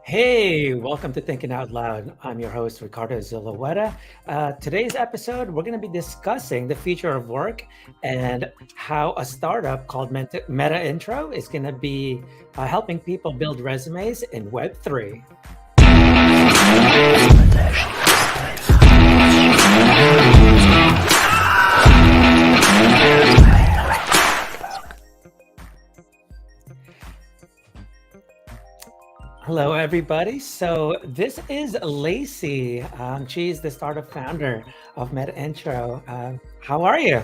Hey, welcome to Thinking Out Loud. I'm your host, Ricardo Zulueta. Today's episode, we're going to be discussing the future of work and how a startup called Metaintro is going to be helping people build resumes in Web3. Hello, everybody. So this is Lacey. She's the startup founder of Metaintro. How are you?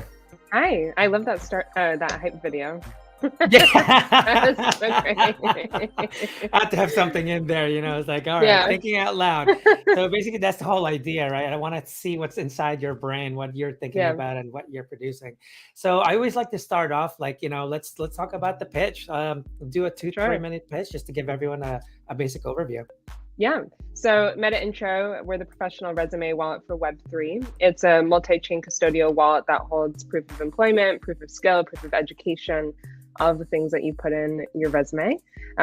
Hi, I love that that hype video. Yeah. That was so great. I had to have something in there, It's like, all right, Yeah. thinking out loud. So basically that's the whole idea, right? I want to see what's inside your brain, what you're thinking Yeah. about and what you're producing. So I always like to start off like, let's talk about the pitch. Do a 2-3 minute pitch just to give everyone a basic overview. Yeah. So Metaintro, we're the professional resume wallet for Web3. It's a multi-chain custodial wallet that holds proof of employment, proof of skill, proof of education, all of the things that you put in your resume,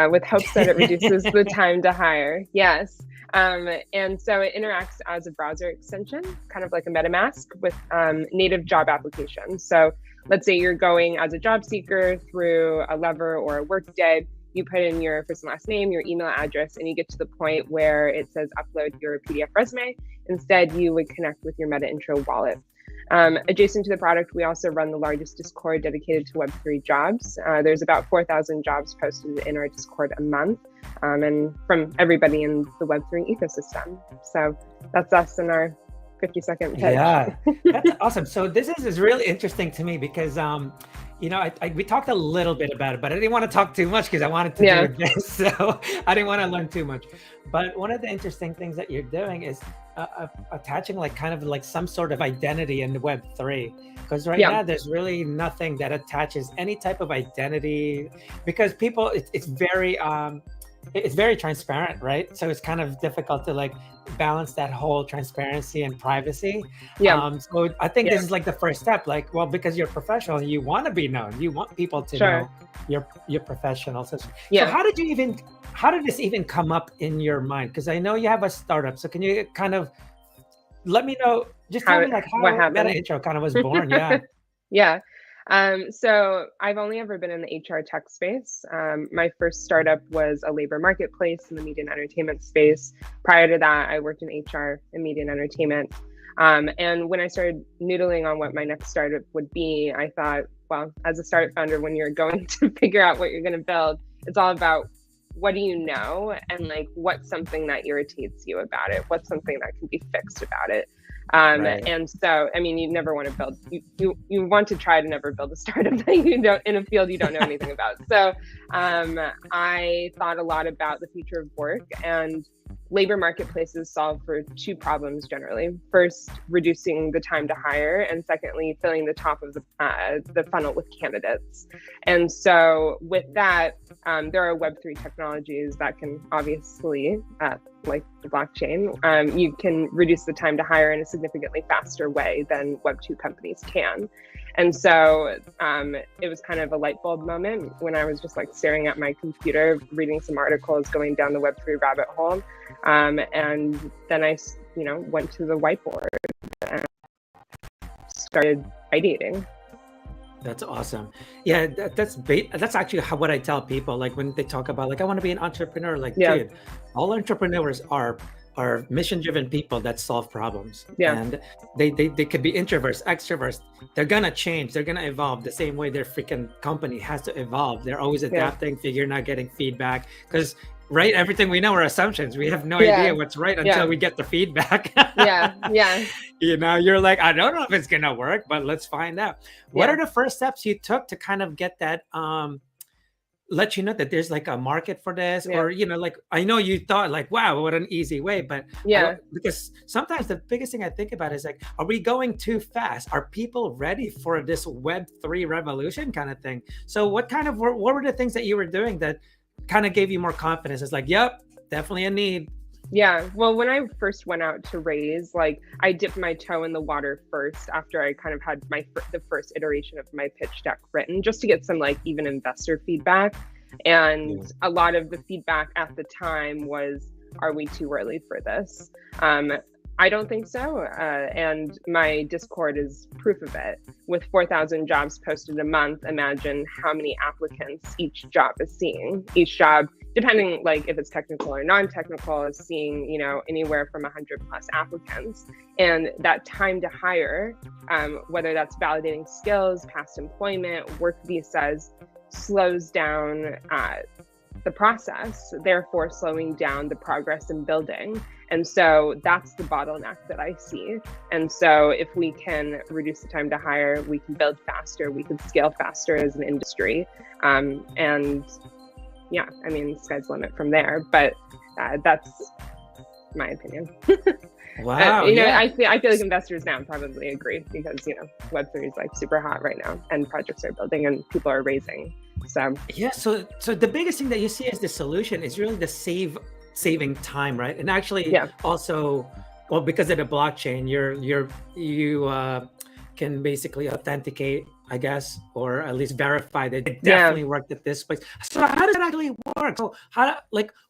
with hopes that it reduces the time to hire. Yes. And so it interacts as a browser extension, kind of like a MetaMask with native job applications. So let's say you're going as a job seeker through a Lever or a Workday. You put in your first and last name, your email address, and you get to the point where it says upload your PDF resume. Instead, you would connect with your Metaintro wallet. Adjacent to the product, we also run the largest Discord dedicated to Web3 jobs. There's about 4,000 jobs posted in our Discord a month, and from everybody in the Web3 ecosystem. So that's us in our 50-second pitch. Yeah, that's awesome. So this is really interesting to me because we talked a little bit about it, but I didn't want to talk too much because I wanted to do this. So I didn't want to learn too much. But one of the interesting things that you're doing is attaching like some sort of identity in the Web3. Because right now there's really nothing that attaches any type of identity because people, it's very transparent, right? So it's kind of difficult to balance that whole transparency and privacy. So I think this is like the first step. Because you're professional, you want to be known. You want people to know you're professional. So how did this even come up in your mind? Because I know you have a startup. So can you kind of let me know? Just tell me how Metaintro kind of was born. Yeah. Yeah. So I've only ever been in the HR tech space. My first startup was a labor marketplace in the media and entertainment space. Prior to that, I worked in HR and media and entertainment. And when I started noodling on what my next startup would be, I thought, well, as a startup founder, when you're going to figure out what you're going to build, it's all about what do you know and what's something that irritates you about it? What's something that can be fixed about it? And so, I mean, you never want to build, you want to try to never build a startup that you don't, in a field you don't know anything about. So I thought a lot about the future of work, and labor marketplaces solve for two problems generally. First, reducing the time to hire, and secondly, filling the top of the funnel with candidates. And so with that, there are Web3 technologies that can obviously, like the blockchain, you can reduce the time to hire in a significantly faster way than Web2 companies can. And so it was kind of a light bulb moment when I was just staring at my computer, reading some articles, going down the Web3 rabbit hole. And then I, went to the whiteboard and started ideating. That's awesome. Yeah, that's actually what I tell people. When they talk about I want to be an entrepreneur, dude, all entrepreneurs are mission-driven people that solve problems. And they could be introverts, extroverts. They're gonna change. They're gonna evolve the same way their freaking company has to evolve. They're always adapting, figuring out, getting feedback. Because everything we know are assumptions. We have no idea what's right until we get the feedback. You're like, I don't know if it's gonna work, but let's find out. What are the first steps you took to kind of get that let you know that there's a market for this? Or I know you thought wow, what an easy way, but because sometimes the biggest thing I think about is are we going too fast? Are people ready for this Web3 revolution kind of thing? So what were the things that you were doing that kind of gave you more confidence? It's yep, definitely a need. Yeah, well, when I first went out to raise, I dipped my toe in the water first after I kind of had the first iteration of my pitch deck written, just to get some even investor feedback. And a lot of the feedback at the time was, are we too early for this? I don't think so. And my Discord is proof of it. With 4,000 jobs posted a month, imagine how many applicants each job is seeing. Each job, depending like if it's technical or non-technical, is seeing, you know, anywhere from 100 plus applicants. And that time to hire, whether that's validating skills, past employment, work visas, slows down the process, therefore slowing down the progress in building. And so that's the bottleneck that I see. And so if we can reduce the time to hire, we can build faster, we can scale faster as an industry. And yeah, I mean, the sky's the limit from there, but that's my opinion. Wow. You know, I feel like investors now probably agree because, you know, Web3 is like super hot right now and projects are building and people are raising. So yeah, so the biggest thing that you see as the solution is really the saving time, right? And actually also, well, because of the blockchain, you can basically authenticate, I guess, or at least verify that it definitely worked at this place. So how does it actually work? So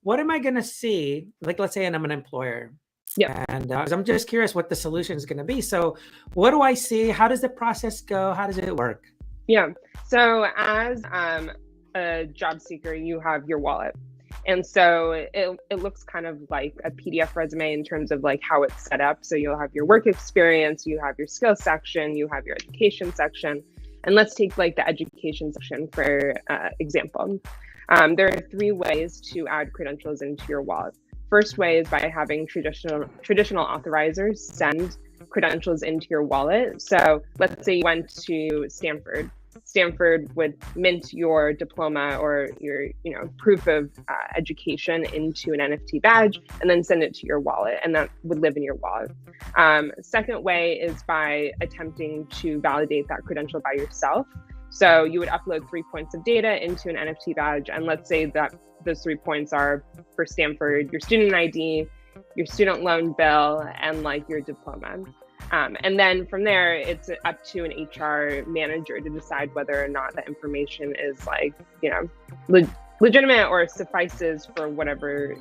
what am I gonna see? Like, let's say I'm an employer. Yeah. And I'm just curious what the solution is going to be. So what do I see? How does the process go? How does it work? Yeah. So as a job seeker, you have your wallet. And so it looks kind of like a PDF resume in terms of like how it's set up. So you'll have your work experience, you have your skills section, you have your education section. And let's take like the education section for example. There are 3 ways to add credentials into your wallet. First way is by having traditional authorizers send credentials into your wallet. So let's say you went to Stanford. Stanford would mint your diploma or your, you know, proof of education into an NFT badge and then send it to your wallet, and that would live in your wallet. Second way is by attempting to validate that credential by yourself. So you would upload 3 points of data into an NFT badge, and let's say that those 3 points are for Stanford, your student ID, your student loan bill, and like your diploma. And then from there, it's up to an HR manager to decide whether or not the information is like, you know, legitimate or suffices for whatever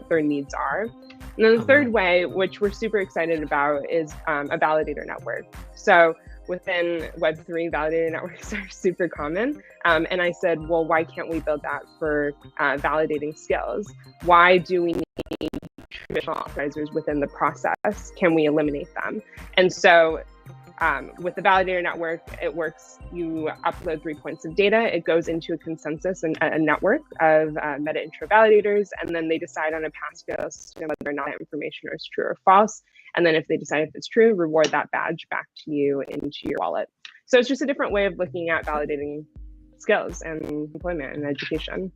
their needs are. And then the third way, which we're super excited about, is a validator network. So within Web3, validator networks are super common. And I said, well, why can't we build that for validating skills? Why do we need traditional authorizers within the process? Can we eliminate them? And so with the validator network, it works. You upload 3 points of data. It goes into a consensus and a network of Metaintro validators, and then they decide on a pass-fail system whether or not that information is true or false. And then if they decide if it's true, reward that badge back to you into your wallet. So it's just a different way of looking at validating skills and employment and education.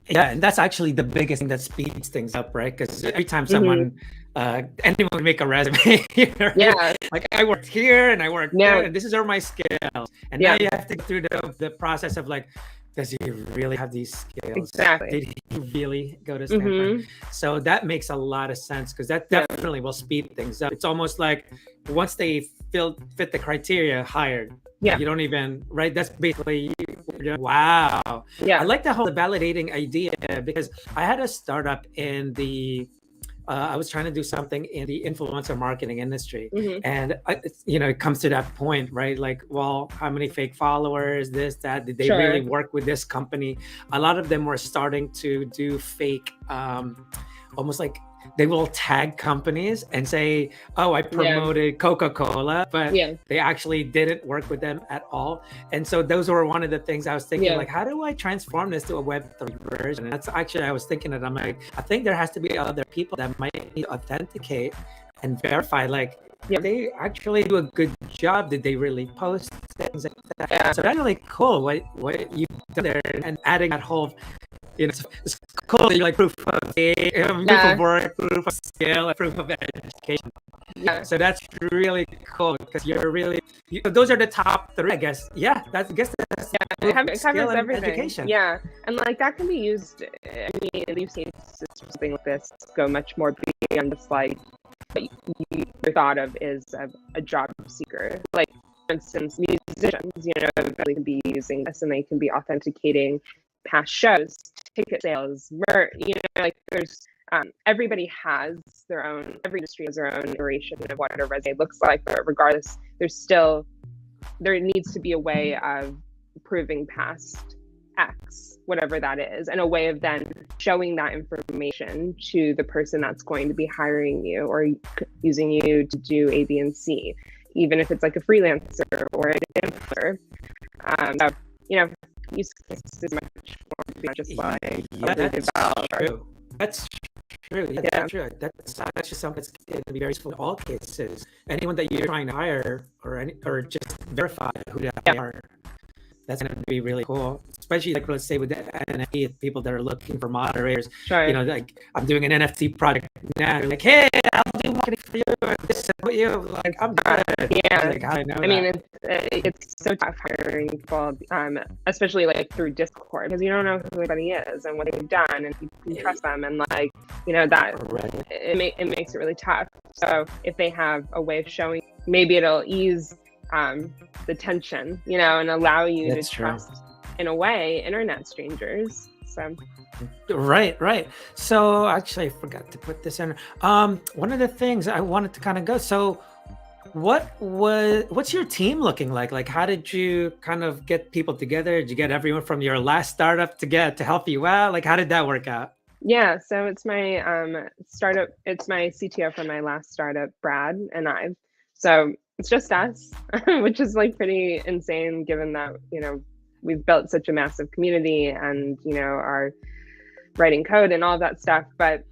Yeah, and that's actually the biggest thing that speeds things up, right? Because every time someone, anyone would make a resume, right? Like I worked here and I worked there, and this is all my skills. And now you have to go through the process of like, does he really have these skills? Exactly. Did he really go to Stanford? So that makes a lot of sense because that definitely will speed things up. It's almost like once they fit the criteria, hired. Yeah. You don't even, right? That's basically, wow. Yeah. I like the whole validating idea because I had a startup in the, I was trying to do something in the influencer marketing industry. And, it comes to that point, right? Like, well, how many fake followers, this, that, did they really work with this company? A lot of them were starting to do fake, almost like, they will tag companies and say, oh, I promoted Coca-Cola, but they actually didn't work with them at all. And so those were one of the things I was thinking, like, how do I transform this to a Web3 version? And that's actually, I was thinking that I'm like, I think there has to be other people that might need to authenticate and verify, like, did they actually do a good job? Did they really post things like that? So that's really cool what you've done there, and adding that whole, it's cool. You're like proof of work, proof of skill, proof of education. So that's really cool because you're really, those are the top 3, I guess. It covers everything. Education. Yeah, and like that can be used. I mean, we've seen something like this go much more beyond just like what you thought of is a job seeker. Like, for instance, musicians, they can be using this and they can be authenticating past shows, ticket sales, like there's everybody has their own, every industry has their own iteration of what a resume looks like, but regardless, there needs to be a way of proving past X, whatever that is, and a way of then showing that information to the person that's going to be hiring you or using you to do A, B, and C, even if it's like a freelancer or an influencer. So, use cases much more just like that's true. That's true. Yeah, that's true. That's actually something that's going to be very useful in all cases. Anyone that you're trying to hire or just verify who they are. That's going to be really cool, especially like, let's say with the NFT people that are looking for moderators. Sure. Like I'm doing an NFT project now. Like, hey, I'll do marketing for you. This about you. Like, I'm good. Yeah. Like, I know. I mean, it's so tough hiring people, especially like through Discord, because you don't know who anybody is and what they've done, and you can trust them, and like that it makes it really tough. So if they have a way of showing, maybe it'll ease the tension, and allow you to trust, in a way, internet strangers. So right. So actually I forgot to put this in. One of the things I wanted to kind of go, so what's your team looking like? Like, how did you kind of get people together? Did you get everyone from your last startup to help you out? Like, how did that work out? Yeah, so it's my startup, it's my CTO from my last startup, Brad and I. So it's just us, which is like pretty insane given that, we've built such a massive community and, are writing code and all of that stuff. But,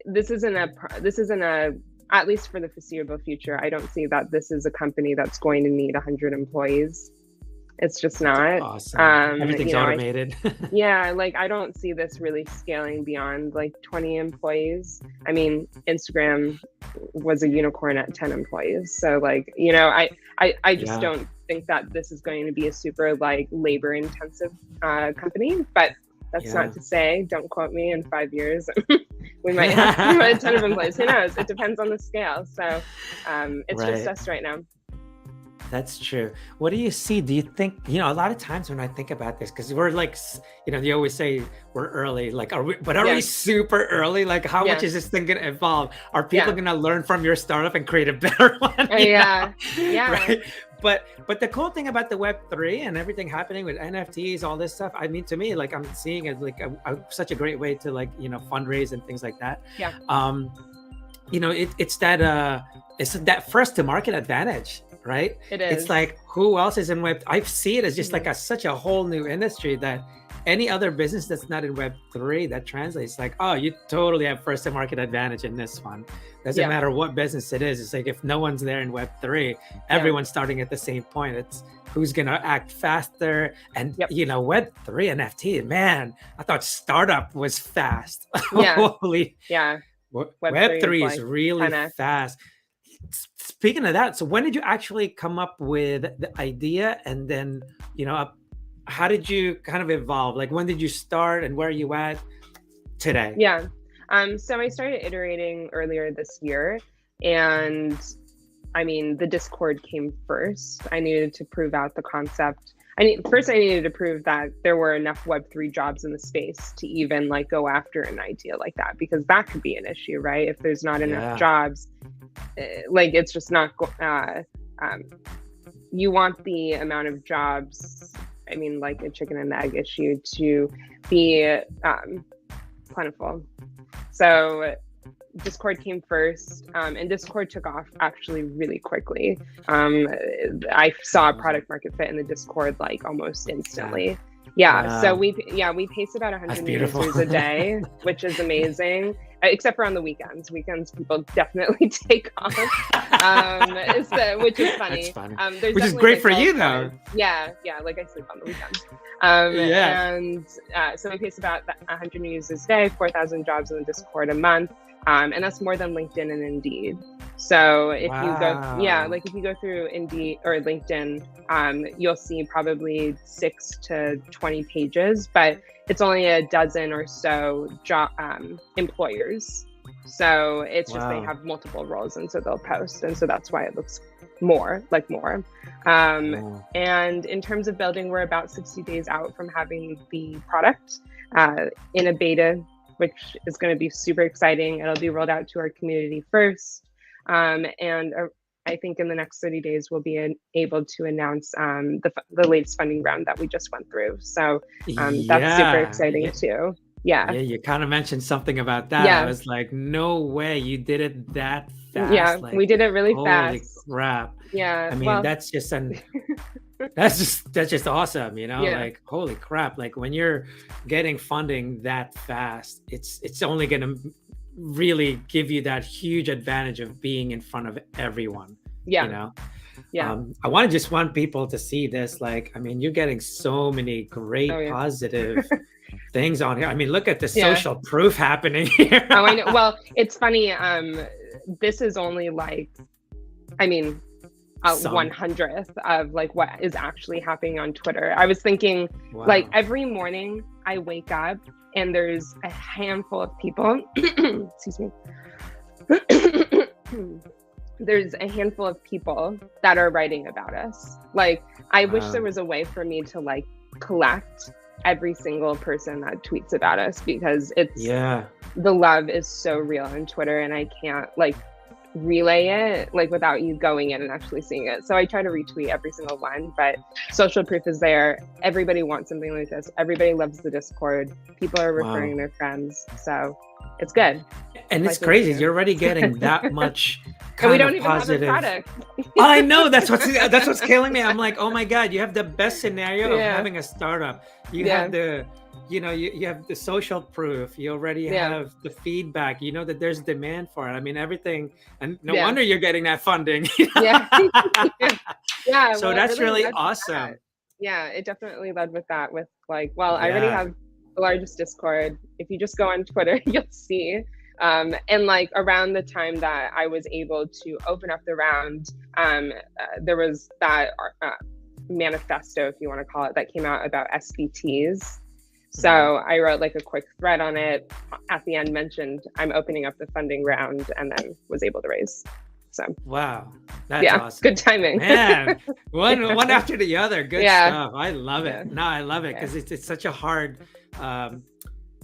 this isn't a, at least for the foreseeable future, I don't see that this is a company that's going to need 100 employees. It's just not. Awesome. Everything's automated. Yeah, like I don't see this really scaling beyond like 20 employees. I mean, Instagram was a unicorn at 10 employees. So like, I just don't think that this is going to be a super like labor intensive company, but that's not to say, don't quote me, in 5 years we might have a ton of employees. Who knows? It depends on the scale. So it's just us right now. That's true. What do you see? Do you think, a lot of times when I think about this, because we're like, you always say we're early, like, are we super early? Like, how much is this thing going to evolve? Are people going to learn from your startup and create a better one? Yeah. Right? But the cool thing about the Web3 and everything happening with NFTs, all this stuff, I mean, to me, like, I'm seeing it like such a great way to like, fundraise and things like that. Yeah. It's that first to market advantage. Right? It is. It's like, who else is in Web? I see it as just like such a whole new industry that any other business that's not in Web3 that translates like, oh, you totally have first to market advantage in this one. Doesn't matter what business it is. It's like, if no one's there in Web3, everyone's starting at the same point. It's who's going to act faster. And, Web3 NFT, man, I thought startup was fast. Holy. Yeah. Web3 is really fast. Speaking of that, so when did you actually come up with the idea, and then how did you kind of evolve? Like, when did you start, and where are you at today? So I started iterating earlier this year, and I mean, the Discord came first. I needed to prove out the concept. First I needed to prove that there were enough Web3 jobs in the space to even like go after an idea like that, because that could be an issue, right? If there's not enough jobs, like it's just not, you want the amount of jobs, I mean, like a chicken and egg issue, to be plentiful. So Discord came first, and Discord took off actually really quickly. I saw product market fit in the Discord like almost instantly. So we pace about 100 users a day, which is amazing. Except for on the weekends. Weekends people definitely take off, which is funny. Which is great for you though. Yeah, like I sleep on the weekends. And so we pace about 100 users a day, 4,000 jobs in the Discord a month. And that's more than LinkedIn and Indeed. So if you go through Indeed or LinkedIn, you'll see probably 6 to 20 pages, but it's only a dozen or so employers. So it's just they have multiple roles, and so they'll post, and so that's why it looks more. And in terms of building, we're about 60 days out from having the product in a beta, which is going to be super exciting. It'll be rolled out to our community first. And I think in the next 30 days, we'll be able to announce the latest funding round that we just went through. So that's super exciting too. Yeah, you kind of mentioned something about that. I was like, no way you did it that fast. Yeah, like, we did it really fast. Holy crap. Yeah. I mean, that's just that's just awesome, you know, like, holy crap. Like when you're getting funding that fast, it's only going to really give you that huge advantage of being in front of everyone, you know? I want people to see this. Like, I mean, you're getting so many great positive things on here. I mean, look at the social proof happening here. Oh, I know. Well, it's funny. This is only like, I mean, 1/100th of like what is actually happening on Twitter. I was thinking, like, every morning I wake up and there's a handful of people. Excuse me. There's a handful of people that are writing about us. Like, I wish there was a way for me to like collect every single person that tweets about us, because it's the love is so real on Twitter, and I can't like relay it like without you going in and actually seeing it. So I try to retweet every single one, but social proof is there. Everybody wants something like this. Everybody loves the Discord. People are referring their friends, so it's good. And it's crazy. You're already getting that much and we don't even positive. have a product. I know, that's what's killing me. I'm like, oh my God, you have the best scenario of having a startup. You have the, you know, you have the social proof. You already have the feedback. You know that there's demand for it. I mean, everything, and no wonder you're getting that funding. So that's really awesome. Yeah, it definitely led with that. With like, well, I already have the largest Discord. If you just go on Twitter, you'll see. And like around the time that I was able to open up the round, there was that manifesto, if you want to call it, that came out about SBTs. So I wrote like a quick thread on it. At the end, mentioned I'm opening up the funding round, and then was able to raise. So wow, that's awesome. Good timing. Man, one after the other. Good stuff. I love it. No, I love it because it's such a hard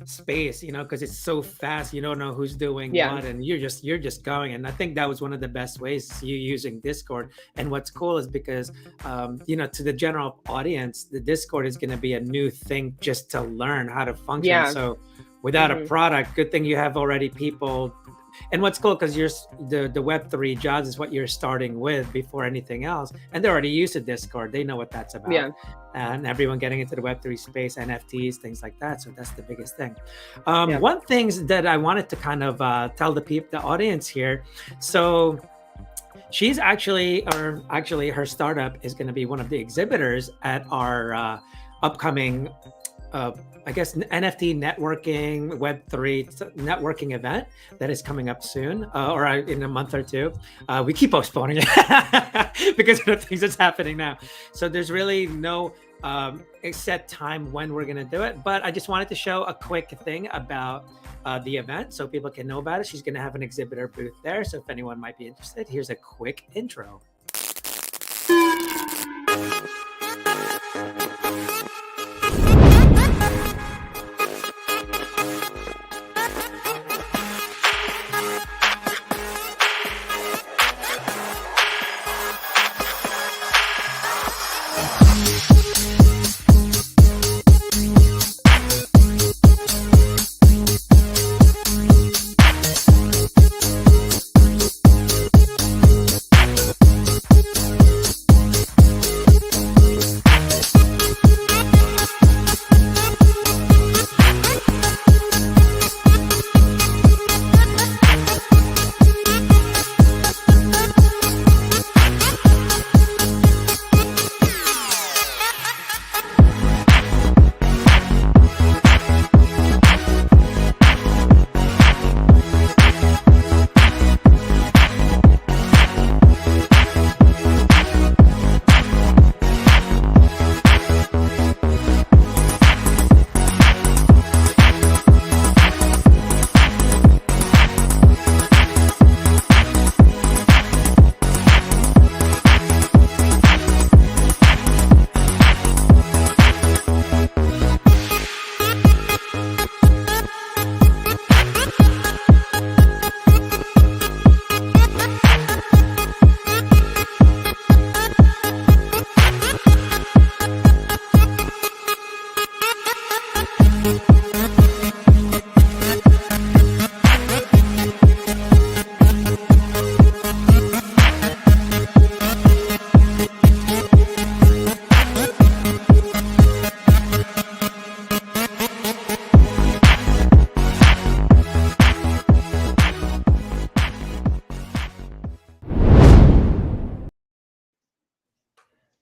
space, you know, because it's so fast. You don't know who's doing what, and you're just going. And I think that was one of the best ways, you using Discord. And what's cool is because you know, to the general audience, the Discord is going to be a new thing just to learn how to function. So without a product, good thing you have already people. And what's cool, because you're the Web3 jobs is what you're starting with before anything else, and they're already used to Discord. They know what that's about. And everyone getting into the Web3 space, NFTs, things like that. So that's the biggest thing. One thing that I wanted to kind of tell the audience here. So she's actually her startup is going to be one of the exhibitors at our upcoming I guess NFT networking, Web3 networking event that is coming up soon, or in a month or two. We keep postponing it because of the things that's happening now. So there's really no set time when we're gonna do it. But I just wanted to show a quick thing about the event so people can know about it. She's gonna have an exhibitor booth there. So if anyone might be interested, here's a quick intro.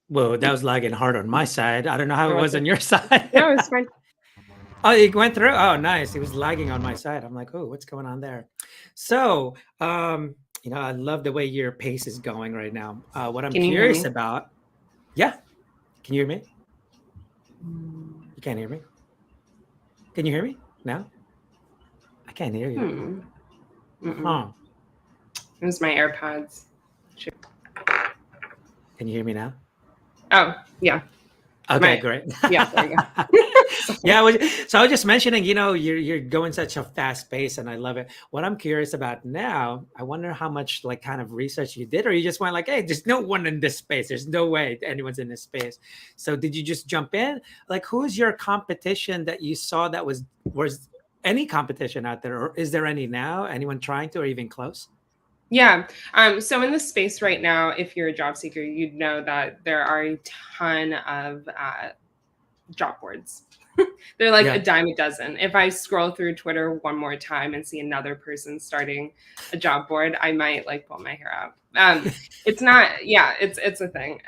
Whoa, that was lagging hard on my side. I don't know how it was on your side. No, it's fine. Oh, it went through. Oh, nice. It was lagging on my side. I'm like, oh, what's going on there? So, I love the way your pace is going right now. What I'm curious about, yeah. Can you hear me? You can't hear me? Can you hear me now? I can't hear you. Huh. It was my AirPods. Can you hear me now? Oh, yeah. Okay, great. Yeah, there you go. So I was just mentioning, you're going such a fast pace, and I love it. What I'm curious about now, I wonder how much like kind of research you did, or you just went like, hey, there's no one in this space. There's no way anyone's in this space. So did you just jump in? Like, who's your competition that you saw that was any competition out there, or is there any now? Anyone trying to, or even close? Yeah. So in this space right now, if you're a job seeker, you'd know that there are a ton of job boards. They're like a dime a dozen. If I scroll through Twitter one more time and see another person starting a job board, I might like pull my hair out. It's not, it's a thing.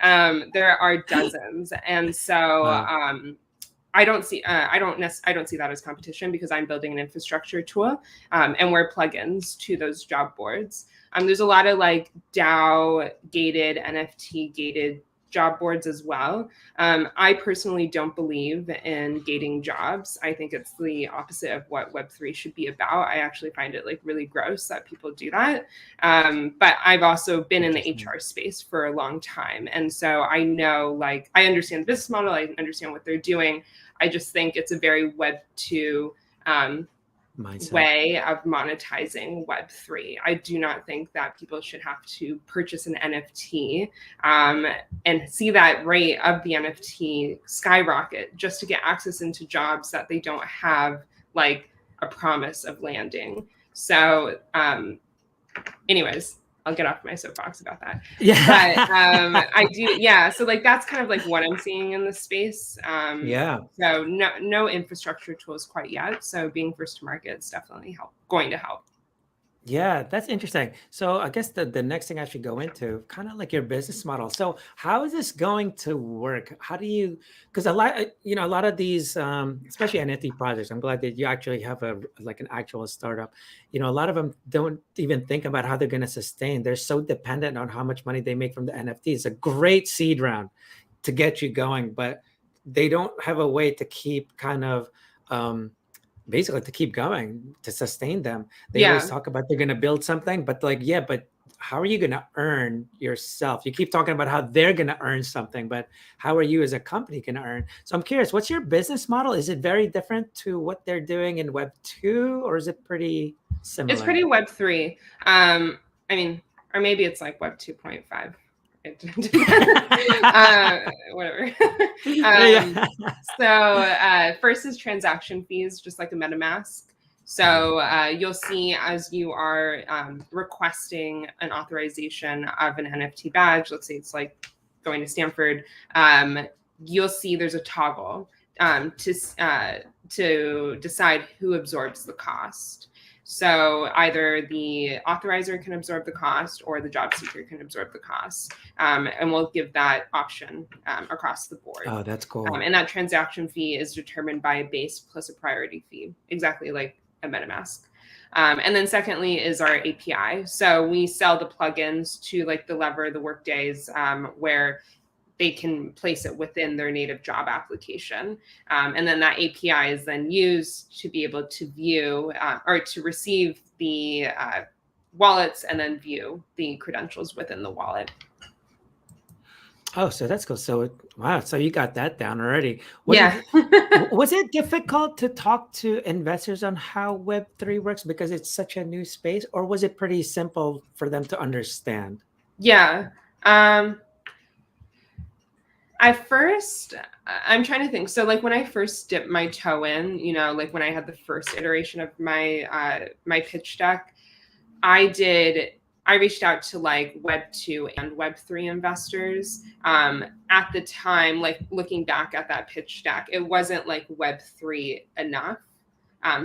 There are dozens. And so I don't see that as competition, because I'm building an infrastructure tool and we're plugins to those job boards. There's a lot of like DAO gated, NFT gated job boards as well. I personally don't believe in gating jobs. I think it's the opposite of what Web3 should be about. I actually find it like really gross that people do that. But I've also been in the HR space for a long time. And so I know, like, I understand the business model, I understand what they're doing. I just think it's a very Web2 way of monetizing Web3. I do not think that people should have to purchase an NFT and see that rate of the NFT skyrocket just to get access into jobs that they don't have like a promise of landing. So anyways, I'll get off my soapbox about that. Yeah. But I do. Yeah. So like, that's kind of like what I'm seeing in the space. So no infrastructure tools quite yet. So being first to market is definitely going to help. Yeah, that's interesting. So I guess the next thing I should go into, kind of like your business model. So how is this going to work? How do you, because a lot of these, especially NFT projects, I'm glad that you actually have an actual startup. A lot of them don't even think about how they're going to sustain. They're so dependent on how much money they make from the NFT. It's a great seed round to get you going, but they don't have a way to keep kind of, basically to keep going, to sustain them. They always talk about they're going to build something, but but how are you going to earn yourself? You keep talking about how they're going to earn something, but how are you as a company going to earn? So I'm curious, what's your business model? Is it very different to what they're doing in Web 2, or is it pretty similar? It's pretty Web 3. I mean, or maybe it's like Web 2.5. Whatever. So first is transaction fees, just like a MetaMask. So you'll see as you are requesting an authorization of an NFT badge, let's say it's like going to Stanford, you'll see there's a toggle to decide who absorbs the cost. So either the authorizer can absorb the cost or the job seeker can absorb the cost. And we'll give that option across the board. Oh, that's cool. And that transaction fee is determined by a base plus a priority fee, exactly like a MetaMask. And then secondly is our API. So we sell the plugins to like the Lever, the Workdays, where they can place it within their native job application. And then that API is then used to be able to view or to receive the wallets and then view the credentials within the wallet. Oh, so that's cool. So, wow. So you got that down already. Was it difficult to talk to investors on how Web3 works because it's such a new space, or was it pretty simple for them to understand? Yeah. At first, I'm trying to think. So like when I first dipped my toe in, you know, like when I had the first iteration of my my pitch deck, I reached out to like Web2 and Web3 investors. At the time, like looking back at that pitch deck, it wasn't like Web3 enough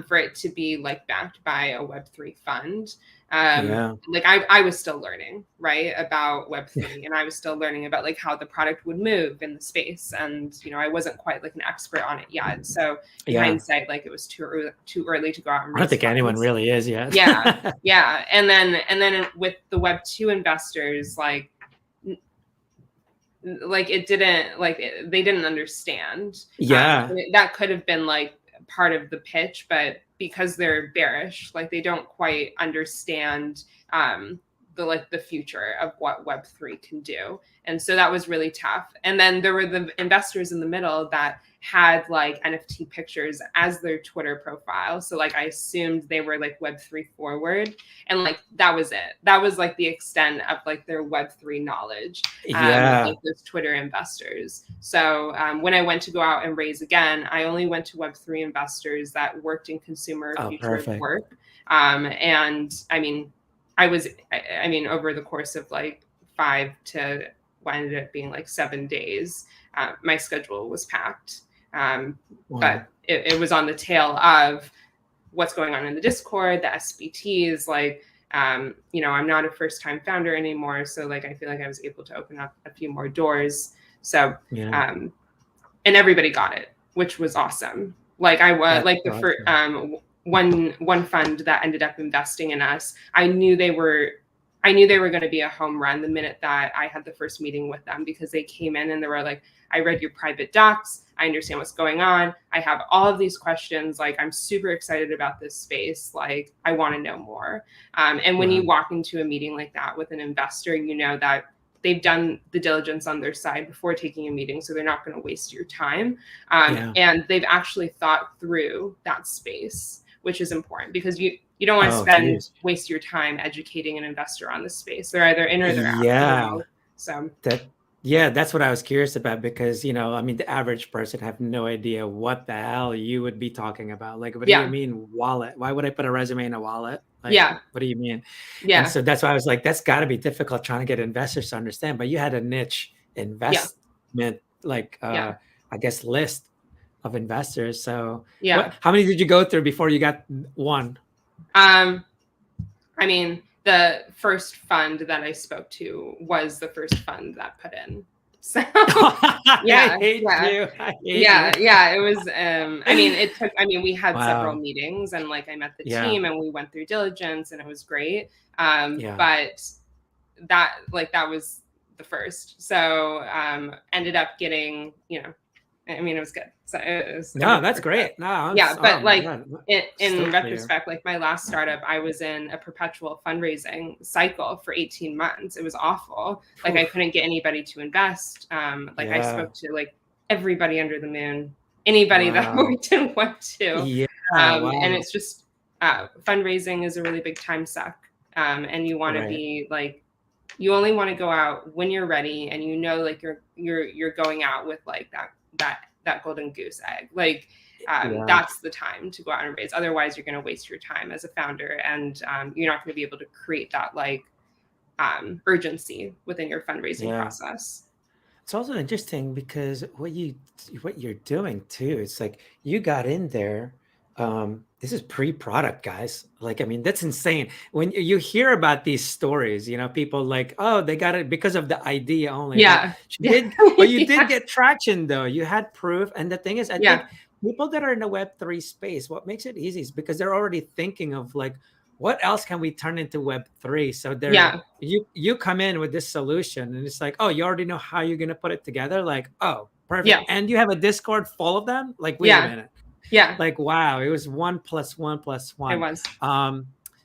for it to be like backed by a Web3 fund. Like I was still learning, right, about Web3, and I was still learning about like how the product would move in the space, and you know I wasn't quite like an expert on it yet. So in hindsight, like it was too early to go out and raise I don't think funds. anyone really is yet. Yeah, and then with the Web2 investors, like it didn't like they didn't understand. That could have been like part of the pitch, but because they're bearish, like they don't quite understand the future of what Web3 can do. And so that was really tough. And then there were the investors in the middle that had like NFT pictures as their Twitter profile. So like I assumed they were like Web3 forward, and like that was it. That was like the extent of like their Web3 knowledge. Like those Twitter investors. So when I went to go out and raise again, I only went to Web3 investors that worked in consumer future work. And I mean, I mean, over the course of like 5 to what ended up being like 7 days, my schedule was packed. But it was on the tail of what's going on in the Discord, the SBTs, like, you know, I'm not a first time founder anymore. So like, I feel like I was able to open up a few more doors. So, and everybody got it, which was awesome. Like I was like the first, one fund that ended up investing in us, I knew they were going to be a home run the minute that I had the first meeting with them, because they came in and they were like, I read your private docs. I understand what's going on. I have all of these questions. Like, I'm super excited about this space. Like, I want to know more. And when you walk into a meeting like that with an investor, you know that they've done the diligence on their side before taking a meeting, so they're not going to waste your time. And they've actually thought through that space, which is important, because you don't want to waste your time educating an investor on the space. They're either in or they're out. So that's what I was curious about, because, you know, I mean, the average person have no idea what the hell you would be talking about. Like, what do you mean wallet? Why would I put a resume in a wallet? Like, what do you mean? And so that's why I was like, that's got to be difficult trying to get investors to understand. But you had a niche investment, like, I guess, list of investors. So how many did you go through before you got one? I mean, the first fund that I spoke to was the first fund that put in. So it was, I mean, it took, I mean, we had several meetings, and like I met the team and we went through diligence, and it was great. But that was the first. So, ended up getting, you know, I mean, it was good. So it was that's great. But like in retrospect, like my last startup, I was in a perpetual fundraising cycle for 18 months. It was awful. Like I couldn't get anybody to invest. I spoke to like everybody under the moon, anybody that worked in Web2. And it's just fundraising is a really big time suck. And you want to be like, you only want to go out when you're ready, and you know, like you're going out with like that golden goose egg. Like that's the time to go out and raise. Otherwise, you're going to waste your time as a founder, and you're not going to be able to create that like urgency within your fundraising process. It's also interesting because what you're doing too, it's like you got in there. This is pre-product, guys. Like, I mean, that's insane. When you hear about these stories, you know, people like, oh, they got it because of the idea only. But you did get traction though. You had proof. And the thing is, I think people that are in the Web3 space, what makes it easy is because they're already thinking of like, what else can we turn into Web3? So you come in with this solution, and it's like, oh, you already know how you're going to put it together. Like, oh, perfect. And you have a Discord full of them. Like, wait a minute. Like, wow, it was 1 + 1 + 1. It was.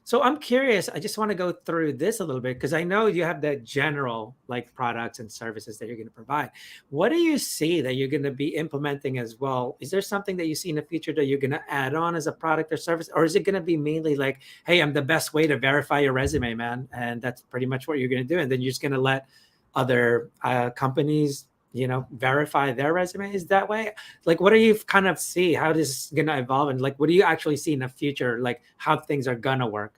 So I'm curious. I just want to go through this a little bit, because I know you have the general like products and services that you're going to provide. What do you see that you're going to be implementing as well? Is there something that you see in the future that you're going to add on as a product or service? Or is it going to be mainly like, hey, I'm the best way to verify your resume, man? And that's pretty much what you're going to do. And then you're just going to let other companies verify their resumes that way? Like, what do you kind of see? How this is going to evolve? And like, what do you actually see in the future? Like how things are going to work?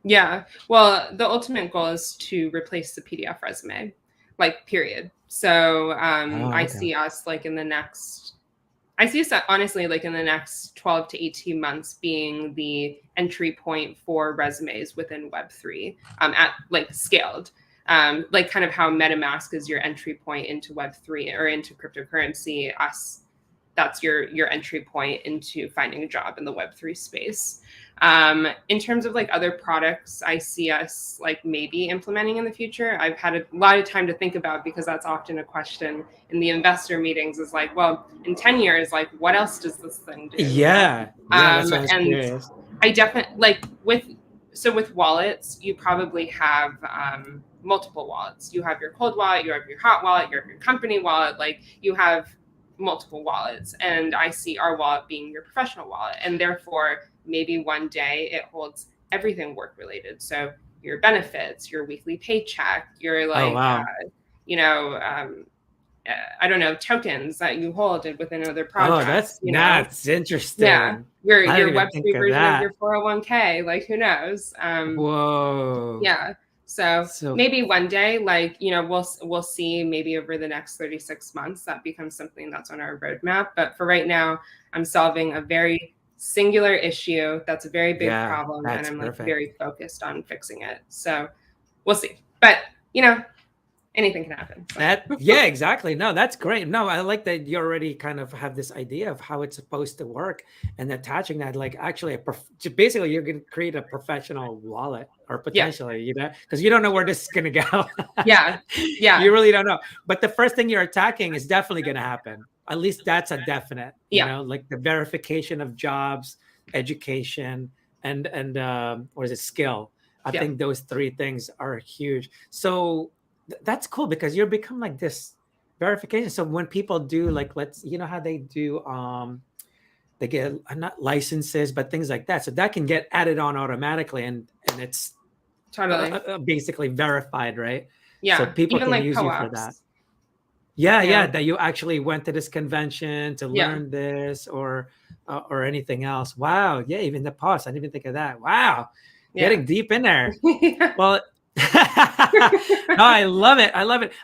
Yeah, well, the ultimate goal is to replace the PDF resume, like period. So I see us like in the next, honestly, like in the next 12 to 18 months being the entry point for resumes within Web3 at like scaled. Like kind of how MetaMask is your entry point into Web3 or into cryptocurrency, that's your entry point into finding a job in the Web3 space. In terms of like other products, I see us like maybe implementing in the future. I've had a lot of time to think about, because that's often a question in the investor meetings is like, well, in 10 years, like what else does this thing do? Yeah. That's what I was and curious. I definitely like with wallets, you probably have multiple wallets. You have your cold wallet, you have your hot wallet, you have your company wallet, like you have multiple wallets. And I see our wallet being your professional wallet. And therefore, don't one day it holds everything work related. So your benefits, your weekly paycheck, your like, I don't know, tokens that you hold within other projects. That's interesting. Yeah, your Web3 version of your 401k, like who knows? Whoa. Yeah. So maybe one day, like, we'll see maybe over the next 36 months that becomes something that's on our roadmap. But for right now, I'm solving a very singular issue that's a very big problem, and I'm like very focused on fixing it. So we'll see. But anything can happen. So. Exactly. No, that's great. No, I like that you already kind of have this idea of how it's supposed to work, and attaching that, like, actually, basically, you're going to create a professional wallet, or potentially, because you don't know where this is going to go. Yeah. You really don't know. But the first thing you're attacking is definitely going to happen. At least that's a definite. Like the verification of jobs, education, and what is it, skill. I think those three things are huge. So that's cool, because you're become like this verification. So when people do like, how they do, they get not licenses, but things like that. So that can get added on automatically, and it's totally basically verified, right? Yeah. So people even can like use co-ops. you for that. Yeah, that you actually went to this convention to learn this or anything else. Wow. Yeah, even the pause. I didn't even think of that. Wow. Getting deep in there. Well, no, I love it.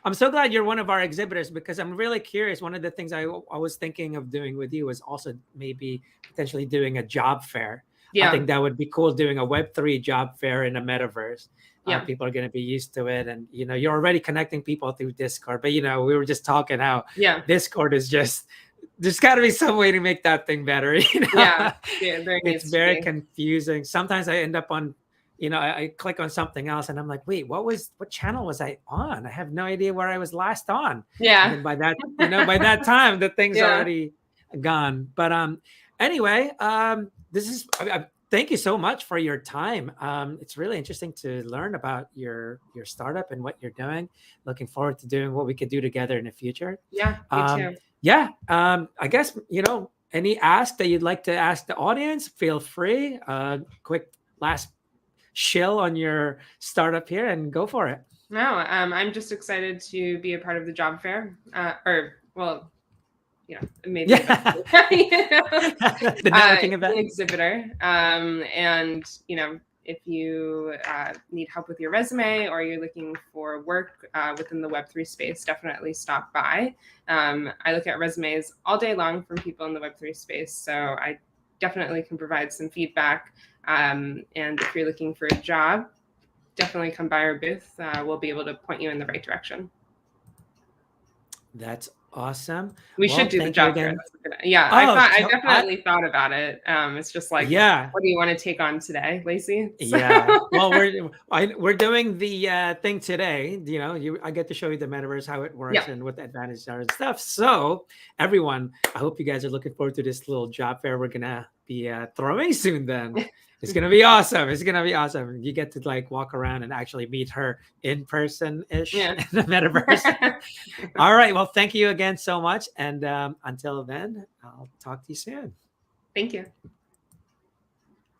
I'm so glad you're one of our exhibitors, because I'm really curious. One of the things I was thinking of doing with you was also maybe potentially doing a job fair. I think that would be cool, doing a Web3 job fair in a metaverse. People are going to be used to it. And, you're already connecting people through Discord. But, we were just talking how Discord is just, there's got to be some way to make that thing better. It's very confusing. Sometimes I end up on, I click on something else and I'm like, wait, what channel was I on? I have no idea where I was last on. Yeah. And by that, by that time, the thing's already gone. But anyway, thank you so much for your time. It's really interesting to learn about your startup and what you're doing. Looking forward to doing what we could do together in the future. Yeah, me too. Yeah. I guess, any ask that you'd like to ask the audience, feel free. Quick last shill on your startup here and go for it. No, I'm just excited to be a part of the job fair. Maybe the networking event, exhibitor. And if you need help with your resume, or you're looking for work within the Web3 space, definitely stop by. I look at resumes all day long from people in the Web3 space, so I definitely can provide some feedback. And if you're looking for a job, definitely come by our booth. We'll be able to point you in the right direction. That's awesome. We should do the job fair. Yeah, I definitely thought about it. It's just like, what do you want to take on today, Lacey? So. Yeah. Well, we're doing the thing today. I get to show you the metaverse, how it works, and what the advantages are and stuff. So everyone, I hope you guys are looking forward to this little job fair we're gonna be throwing soon. Then it's gonna be awesome. You get to like walk around and actually meet her in person ish in the metaverse. All right. Well, thank you again so much. And until then, I'll talk to you soon. Thank you.